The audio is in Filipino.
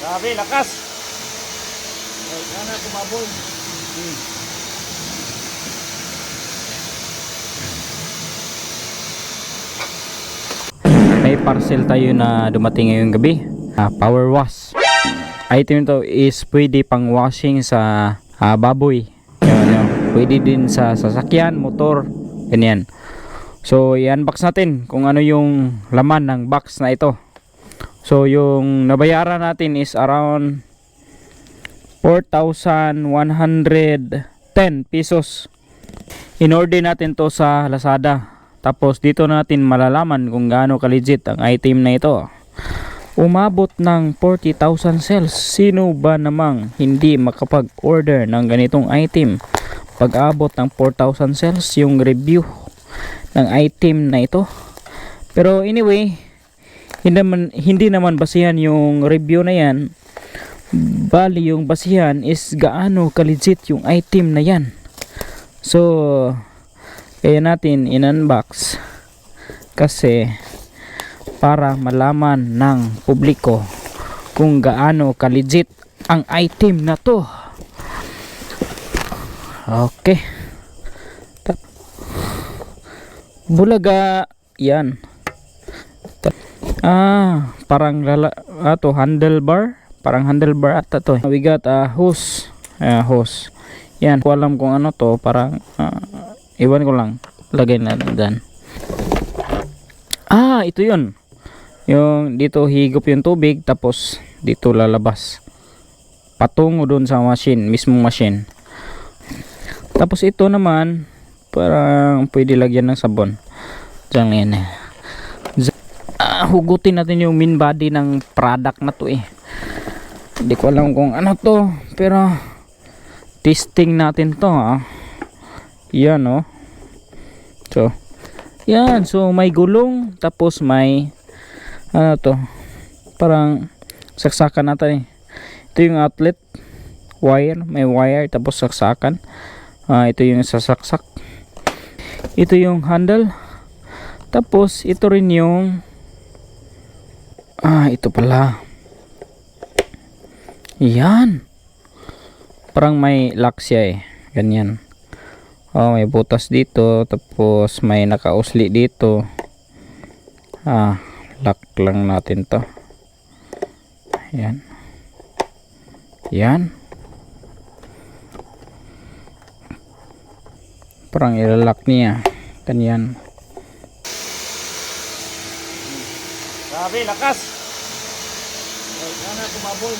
Grabe, lakas. Ay, kana kumaboy. May parcel tayo na dumating ngayong gabi. Power wash. Item to is pwede pang washing sa baboy. Yun. Pwede din sa sasakyan, motor, ganyan. So, i-unbox natin kung ano yung laman ng box na ito. So, yung nabayaran natin is around 4,110 pesos. In-order natin to sa Lazada. Tapos dito natin malalaman kung gaano ka-legit ang item na ito. Umabot ng 40,000 sales. Sino ba namang hindi makapag-order ng ganitong item? Pag-abot ng 4,000 sales yung review ng item na ito. Pero anyway, hindi naman basihan yung review na yan. Bali yung basihan is gaano ka-legit yung item na yan. So, kaya natin in-unbox kasi para malaman ng publiko kung gaano ka-legit ang item na to. Okay. Bulaga yan. Parang to handlebar. Parang handlebar ata to. We got a hose. Hose. Yan. Ko alam kung ano to. Parang iwan ko lang. Lagay natin dyan. Ito yun. Yung dito higop yung tubig. Tapos dito lalabas. Patungo dun sa machine. Mismong machine. Tapos ito naman. Parang pwede lagyan ng sabon. Diyan yan. Hugutin natin yung main body ng product na to eh. Hindi ko alam kung ano to. Pero testing natin to Yan So yan. So may gulong. Tapos may ano to. Parang saksakan natin eh. Ito yung outlet wire. May wire. Tapos saksakan. Ito yung sasaksak. Ito yung handle. Tapos ito rin yung ito pala. Yan. Parang may lock siya eh. Ganyan. May butas dito. Tapos may nakausli dito. Lock lang natin to. Yan. Yan. Parang ilalak niya. Ganyan. Grabe, lakas. Ay, kana kumaboy.